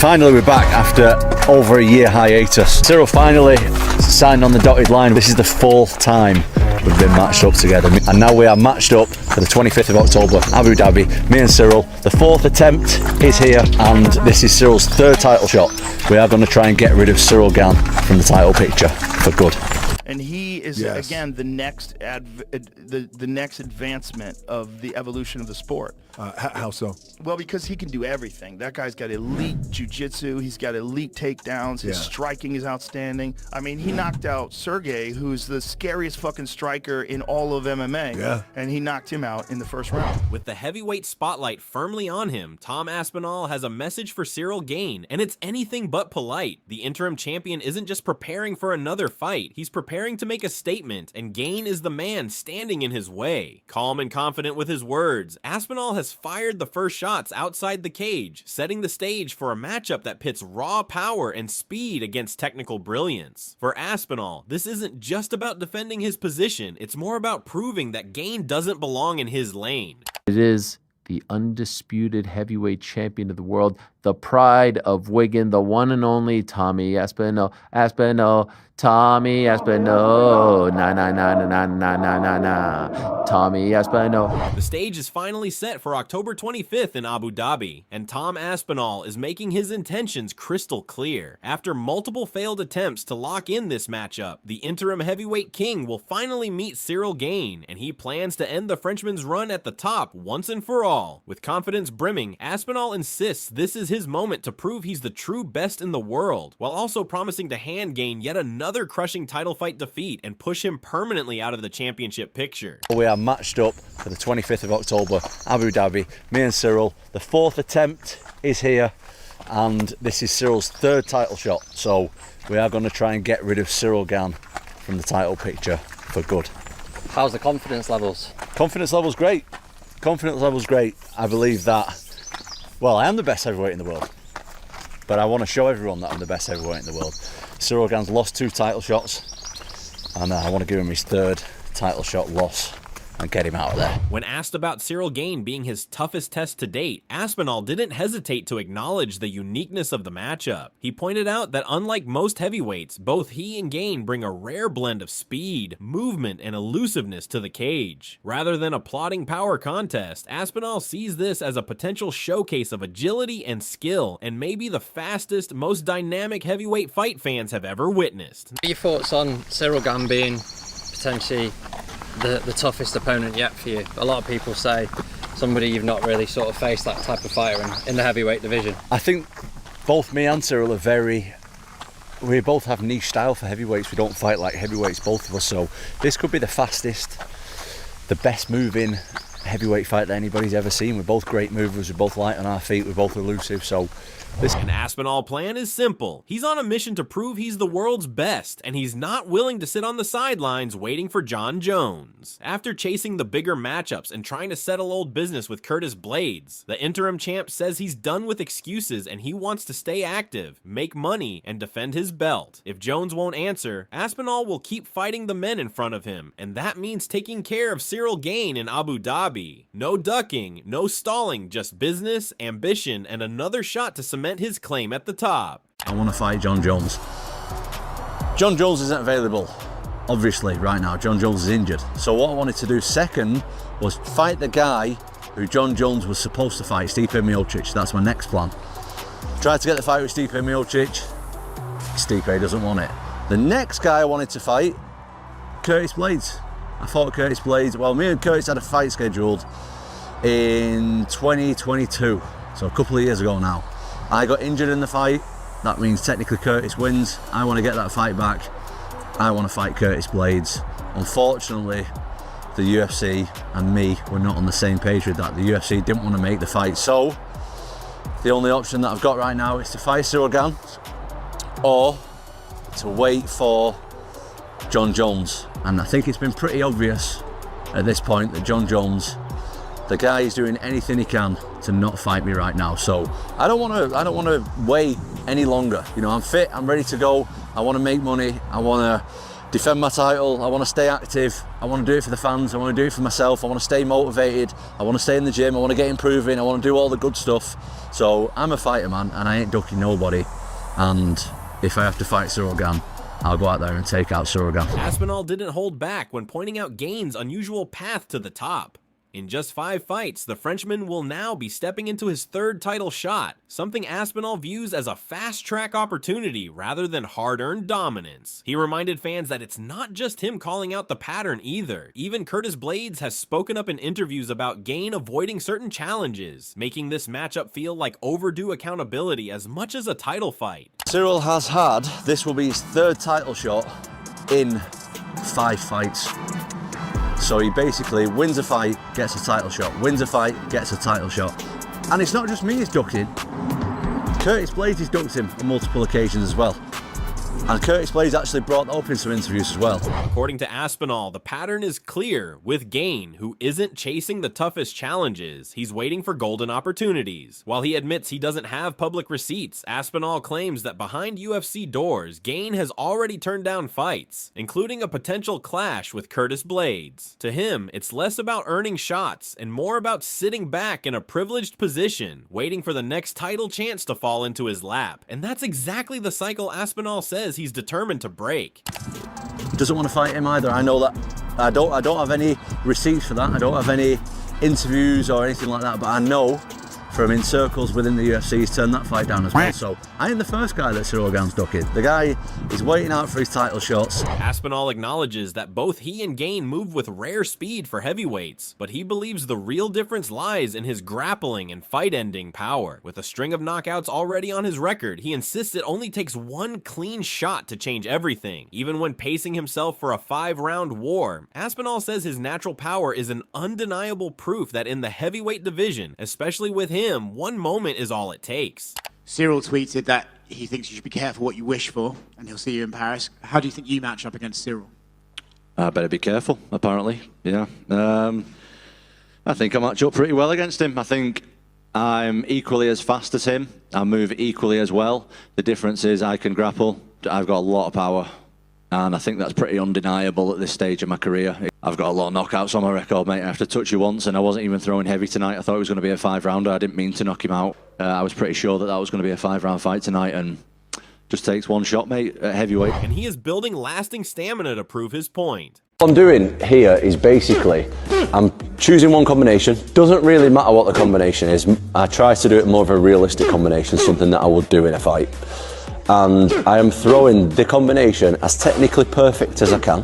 Finally, we're back after over a year hiatus. Ciryl finally signed on the dotted line. This is the fourth time we've been matched up together. And now we are matched up for the 25th of October, Abu Dhabi. Me and Ciryl. The fourth attempt is here, and this is Cyryl's third title shot. We are going to try and get rid of Ciryl Gane from the title picture for good. And he is, again, the next the next advancement of the evolution of the sport. How so? Well, because he can do everything. That guy's got elite jiu-jitsu. He's got elite takedowns. His striking is outstanding. I mean, he knocked out Sergey, who's the scariest fucking striker in all of MMA. Yeah. And he knocked him out in the first round. With the heavyweight spotlight firmly on him, Tom Aspinall has a message for Ciryl Gane, and it's anything but polite. The interim champion isn't just preparing for another fight. He's preparing to make a statement, and Gane is the man standing in his way. Calm and confident with his words, Aspinall has fired the first shots outside the cage, setting the stage for a matchup that pits raw power and speed against technical brilliance. For Aspinall, this isn't just about defending his position, it's more about proving that Gane doesn't belong in his lane. It is the undisputed heavyweight champion of the world, the pride of Wigan, the one and only Tommy Aspinall. Tommy Aspinall, na na na na na na na na na. Tommy Aspinall. The stage is finally set for October 25th in Abu Dhabi, and Tom Aspinall is making his intentions crystal clear. After multiple failed attempts to lock in this matchup, the interim heavyweight king will finally meet Ciryl Gane, and he plans to end the Frenchman's run at the top once and for all. With confidence brimming, Aspinall insists this is his moment to prove he's the true best in the world, while also promising to hand Gane yet another crushing title fight defeat and push him permanently out of the championship picture. We are matched up for the 25th of October, Abu Dhabi. Me and Ciryl. The fourth attempt is here, and this is Cyryl's third title shot. So we are going to try and get rid of Ciryl Gane from the title picture for good. How's the confidence levels? Confidence level's great. Confidence level's great. I believe that, well, I am the best heavyweight in the world, but I want to show everyone that I'm the best heavyweight in the world. Ciryl Gane's lost 2 title shots, and I want to give him his third title shot loss and get him out of there. When asked about Ciryl Gane being his toughest test to date, Aspinall didn't hesitate to acknowledge the uniqueness of the matchup. He pointed out that unlike most heavyweights, both he and Gane bring a rare blend of speed, movement, and elusiveness to the cage. Rather than a plodding power contest, Aspinall sees this as a potential showcase of agility and skill, and maybe the fastest, most dynamic heavyweight fight fans have ever witnessed. What are your thoughts on Ciryl Gane being potentially the toughest opponent yet for you? A lot of people say somebody you've not really sort of faced that type of fighter in the heavyweight division. I think both me and Ciryl we both have niche style for heavyweights. We don't fight like heavyweights, both of us, so this could be the fastest, the best moving heavyweight fight that anybody's ever seen. We're both great movers, we're both light on our feet, we're both elusive, so An Aspinall plan is simple. He's on a mission to prove he's the world's best, and he's not willing to sit on the sidelines waiting for Jon Jones. After chasing the bigger matchups and trying to settle old business with Curtis Blaydes, the interim champ says he's done with excuses and he wants to stay active, make money, and defend his belt. If Jones won't answer, Aspinall will keep fighting the men in front of him, and that means taking care of Ciryl Gane in Abu Dhabi. No ducking, no stalling, just business, ambition, and another shot to cement his claim at the top. I want to fight Jon Jones. Jon Jones isn't available, obviously, right now. Jon Jones is injured. So what I wanted to do second was fight the guy who Jon Jones was supposed to fight, Stipe Miocic. That's my next plan. Tried to get the fight with Stipe Miocic. Stipe doesn't want it. The next guy I wanted to fight, Curtis Blaydes. I fought Curtis Blaydes. Well, me and Curtis had a fight scheduled in 2022, so a couple of years ago now. I got injured in the fight. That means technically Curtis wins. I want to get that fight back. I want to fight Curtis Blaydes. Unfortunately, the UFC and me were not on the same page with that. The UFC didn't want to make the fight. So the only option that I've got right now is to fight Ciryl Gane or to wait for Jon Jones. And I think it's been pretty obvious at this point that Jon Jones, the guy is doing anything he can to not fight me right now. So I don't want to wait any longer. You know, I'm fit, I'm ready to go. I want to make money. I want to defend my title. I want to stay active. I want to do it for the fans. I want to do it for myself. I want to stay motivated. I want to stay in the gym. I want to get improving. I want to do all the good stuff. So I'm a fighter, man, and I ain't ducking nobody. And if I have to fight Ciryl Gane, I'll go out there and take out Ciryl Gane. Aspinall didn't hold back when pointing out Gane's unusual path to the top. In just 5 fights, the Frenchman will now be stepping into his 3rd title shot, something Aspinall views as a fast-track opportunity rather than hard-earned dominance. He reminded fans that it's not just him calling out the pattern either. Even Curtis Blaydes has spoken up in interviews about Gane avoiding certain challenges, making this matchup feel like overdue accountability as much as a title fight. Ciryl has had, this will be his 3rd title shot in 5 fights. So he basically wins a fight, gets a title shot, wins a fight, gets a title shot. And it's not just me he's ducking. Curtis Blaydes has ducked him on multiple occasions as well. And Curtis Blaydes actually brought that up in some interviews as well. According to Aspinall, the pattern is clear with Gane, who isn't chasing the toughest challenges. He's waiting for golden opportunities. While he admits he doesn't have public receipts, Aspinall claims that behind UFC doors, Gane has already turned down fights, including a potential clash with Curtis Blaydes. To him, it's less about earning shots and more about sitting back in a privileged position, waiting for the next title chance to fall into his lap. And that's exactly the cycle Aspinall says he's determined to break. Doesn't want to fight him either. I know that. I don't have any receipts for that. I don't have any interviews or anything like that, but I know from in circles within the UFC he's turned that fight down as well. So I ain't the first guy that Ciryl Gane's ducking. The guy is waiting out for his title shots. Aspinall acknowledges that both he and Gane move with rare speed for heavyweights, but he believes the real difference lies in his grappling and fight-ending power. With a string of knockouts already on his record, he insists it only takes one clean shot to change everything. Even when pacing himself for a 5-round war, Aspinall says his natural power is an undeniable proof that in the heavyweight division, especially with him, one moment is all it takes. Ciryl tweeted that he thinks you should be careful what you wish for, and he'll see you in Paris. How do you think you match up against Ciryl? I better be careful, apparently. Yeah. I think I match up pretty well against him. I think I'm equally as fast as him. I move equally as well. The difference is I can grapple. I've got a lot of power. And I think that's pretty undeniable at this stage of my career. I've got a lot of knockouts on my record, mate. I have to touch you once, and I wasn't even throwing heavy tonight. I thought it was going to be a 5-rounder. I didn't mean to knock him out. I was pretty sure that that was going to be a 5-round fight tonight, and just takes one shot, mate, at heavyweight. And he is building lasting stamina to prove his point. What I'm doing here is basically, I'm choosing one combination. Doesn't really matter what the combination is. I try to do it more of a realistic combination, something that I would do in a fight. And I am throwing the combination as technically perfect as I can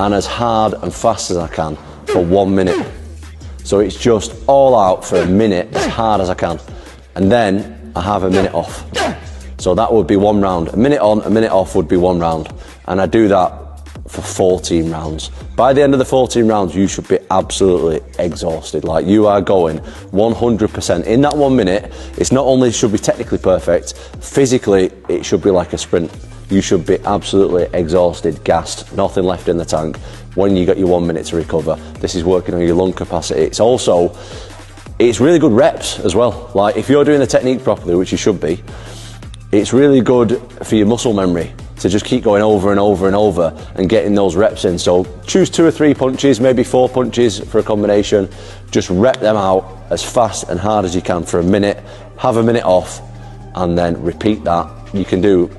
and as hard and fast as I can for 1 minute. So it's just all out for a minute, as hard as I can. And then I have a minute off. So that would be 1 round. A minute on, a minute off would be 1 round. And I do that for 14 rounds. By the end of the 14 rounds, you should be absolutely exhausted. Like, you are going 100%. In that 1 minute, it's not only should be technically perfect, physically, it should be like a sprint. You should be absolutely exhausted, gassed, nothing left in the tank when you get your 1 minute to recover. This is working on your lung capacity. It's really good reps as well. Like, if you're doing the technique properly, which you should be, it's really good for your muscle memory to just keep going over and over and over and getting those reps in. So choose 2 or 3 punches, maybe 4 punches for a combination. Just rep them out as fast and hard as you can for a minute, have a minute off, and then repeat that. You can do,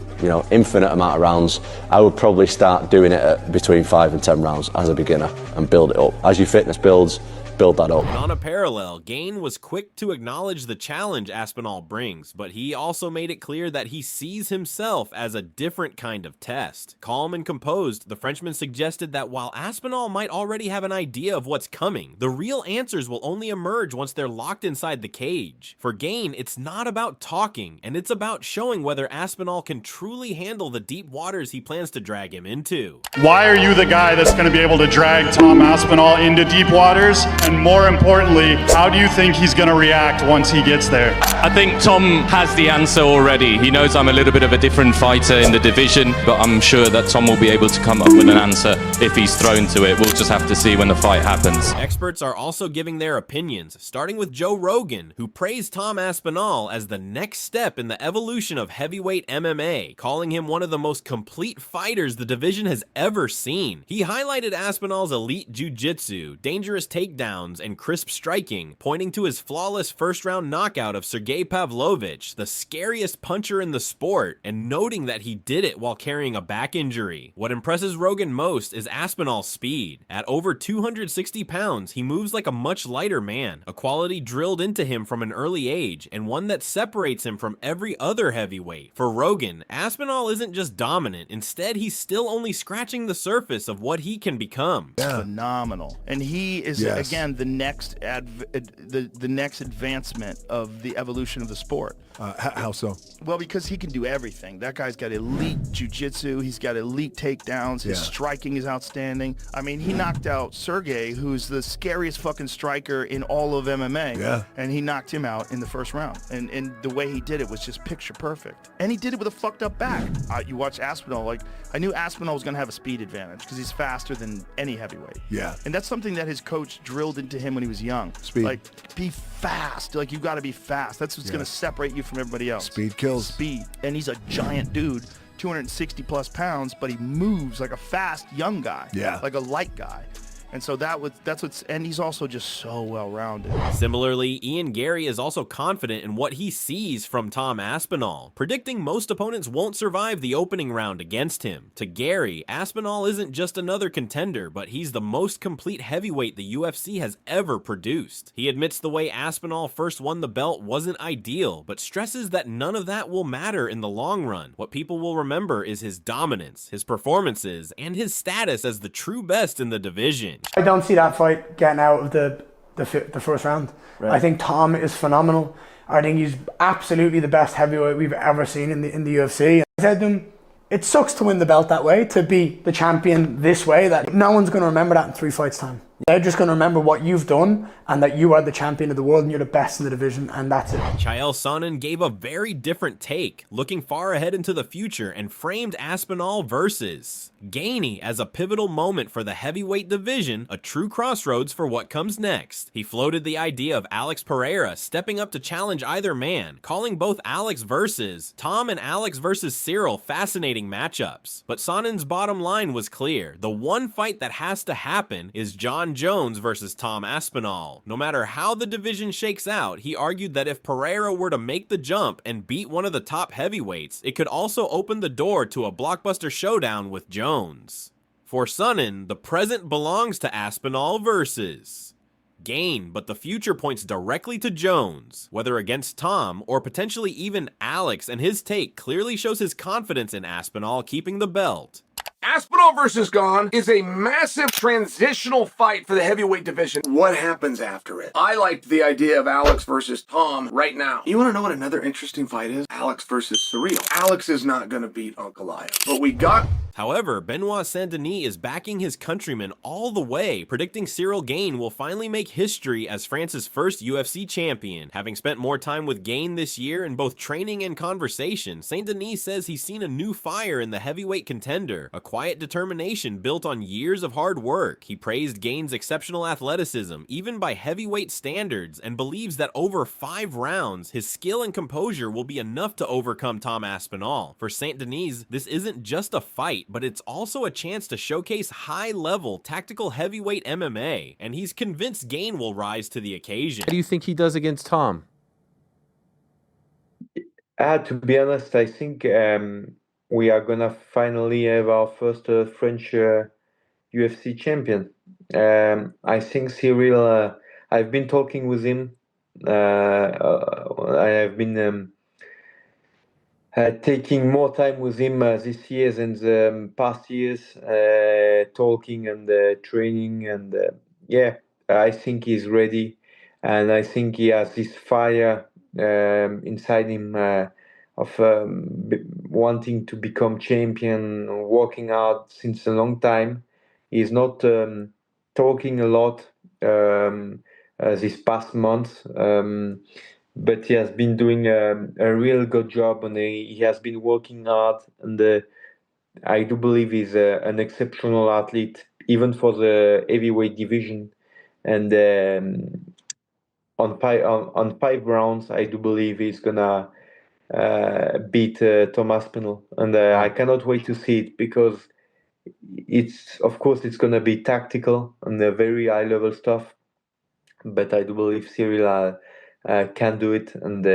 infinite amount of rounds. I would probably start doing it at between 5 and 10 rounds as a beginner and build it up. As your fitness builds, build that up. And on a parallel, Gane was quick to acknowledge the challenge Aspinall brings, but he also made it clear that he sees himself as a different kind of test. Calm and composed, the Frenchman suggested that while Aspinall might already have an idea of what's coming, the real answers will only emerge once they're locked inside the cage. For Gane, it's not about talking, and it's about showing whether Aspinall can truly handle the deep waters he plans to drag him into. Why are you the guy that's going to be able to drag Tom Aspinall into deep waters? And more importantly, how do you think he's going to react once he gets there? I think Tom has the answer already. He knows I'm a little bit of a different fighter in the division, but I'm sure that Tom will be able to come up with an answer. if he's thrown to it. We'll just have to see when the fight happens. Experts are also giving their opinions, starting with Joe Rogan, who praised Tom Aspinall as the next step in the evolution of heavyweight MMA, calling him one of the most complete fighters the division has ever seen. He highlighted Aspinall's elite jiu-jitsu, dangerous takedowns, and crisp striking, pointing to his flawless first-round knockout of Sergey Pavlovich, the scariest puncher in the sport, and noting that he did it while carrying a back injury. What impresses Rogan most is Aspinall's speed. At over 260 pounds, he moves like a much lighter man, a quality drilled into him from an early age, and one that separates him from every other heavyweight. For Rogan, Aspinall isn't just dominant, instead he's still only scratching the surface of what he can become. Phenomenal. And he is, again, the next the next advancement of the evolution of the sport. How so? Well, because he can do everything. That guy's got elite jiu-jitsu. He's got elite takedowns. His striking is outstanding. I mean, he knocked out Sergey, who's the scariest fucking striker in all of MMA. Yeah. And he knocked him out in the first round. And the way he did it was just picture perfect. And he did it with a fucked up back. You watch Aspinall, like, I knew Aspinall was going to have a speed advantage because he's faster than any heavyweight. Yeah. And that's something that his coach drilled into him when he was young. Speed. Like, be fast. Like, you got to be fast. That's what's going to separate you from everybody else. Speed kills. Speed. And he's a giant dude, 260 plus pounds, but he moves like a fast young guy. Yeah. Like a light guy. And so that's what's, and he's also just so well-rounded. Similarly, Ian Gary is also confident in what he sees from Tom Aspinall, predicting most opponents won't survive the opening round against him. To Gary, Aspinall isn't just another contender, but he's the most complete heavyweight the UFC has ever produced. He admits the way Aspinall first won the belt wasn't ideal, but stresses that none of that will matter in the long run. What people will remember is his dominance, his performances, and his status as the true best in the division. I don't see that fight getting out of the first round. Right. I think Tom is phenomenal. I think he's absolutely the best heavyweight we've ever seen in the UFC. I said to him, it sucks to win the belt that way, to be the champion this way, that no one's going to remember that in 3 fights' time. They're just going to remember what you've done and that you are the champion of the world and you're the best in the division, and that's it. Ciryl Gane gave a very different take, looking far ahead into the future, and framed Aspinall versus Gane as a pivotal moment for the heavyweight division, a true crossroads for what comes next. He floated the idea of Alex Pereira stepping up to challenge either man, calling both Alex versus Tom and Alex versus Ciryl fascinating matchups. But Sonen's bottom line was clear. The one fight that has to happen is Jon Jones versus Tom Aspinall. No matter how the division shakes out, he argued that if Pereira were to make the jump and beat one of the top heavyweights, it could also open the door to a blockbuster showdown with Jones. For Sonnen, the present belongs to Aspinall versus Gane, but the future points directly to Jones, whether against Tom or potentially even Alex, and his take clearly shows his confidence in Aspinall keeping the belt. Aspinall versus Gane is a massive transitional fight for the heavyweight division. What happens after it? I liked the idea of Alex versus Tom right now. You want to know what another interesting fight is? Alex versus Ciryl. Alex is not going to beat Ankalaev, but we got... However, Benoit Saint-Denis is backing his countrymen all the way, predicting Ciryl Gane will finally make history as France's first UFC champion. Having spent more time with Gane this year in both training and conversation, Saint-Denis says he's seen a new fire in the heavyweight contender, a quiet determination built on years of hard work. He praised Gane's exceptional athleticism, even by heavyweight standards, and believes that over 5 rounds, his skill and composure will be enough to overcome Tom Aspinall. For Saint-Denis, this isn't just a fight, but it's also a chance to showcase high-level tactical heavyweight MMA, and he's convinced Gane will rise to the occasion. How do you think he does against Tom? To be honest, I think we are gonna finally have our first French UFC champion. I think Ciryl, I've been talking with him. I have been taking more time with him this year than the past years, talking and training, and yeah, I think he's ready, and I think he has this fire inside him of wanting to become champion, working hard since a long time. He's not talking a lot this past month, but he has been doing a real good job, and he has been working hard, and I do believe he's an exceptional athlete. even for the heavyweight division. And on 5 rounds, I do believe he's gonna beat Tom Aspinall, and I cannot wait to see it, because of course it's gonna be tactical and very high level stuff, but I do believe Ciryl can do it, and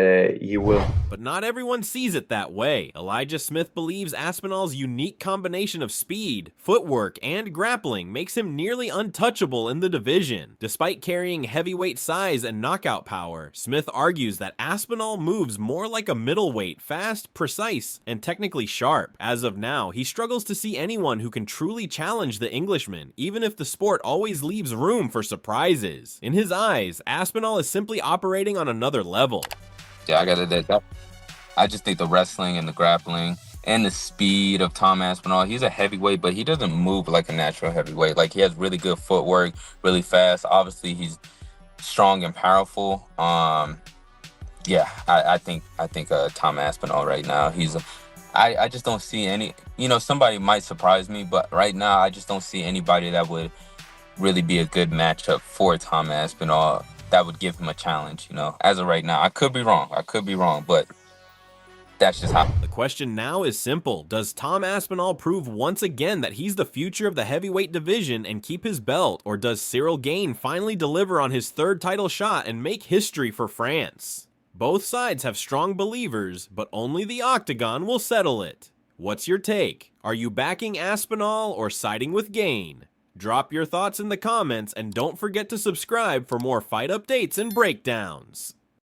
he will. But not everyone sees it that way. Elijah Smith believes Aspinall's unique combination of speed, footwork, and grappling makes him nearly untouchable in the division. Despite carrying heavyweight size and knockout power, Smith argues that Aspinall moves more like a middleweight, fast, precise, and technically sharp. As of now, he struggles to see anyone who can truly challenge the Englishman, even if the sport always leaves room for surprises. In his eyes, Aspinall is simply operating on another level. Yeah, I got it. I just think the wrestling and the grappling and the speed of Tom Aspinall, he's a heavyweight, but he doesn't move like a natural heavyweight. Like, he has really good footwork, really fast. Obviously, he's strong and powerful. Yeah, I think Tom Aspinall right now, I just don't see any, somebody might surprise me, but right now I just don't see anybody that would really be a good matchup for Tom Aspinall that would give him a challenge, as of right now. I could be wrong, but that's just how. The question now is simple. Does Tom Aspinall prove once again that he's the future of the heavyweight division and keep his belt, or does Ciryl Gane finally deliver on his third title shot and make history for France? Both sides have strong believers, but only the Octagon will settle it. What's your take? Are you backing Aspinall or siding with Gane? Drop your thoughts in the comments, and don't forget to subscribe for more fight updates and breakdowns.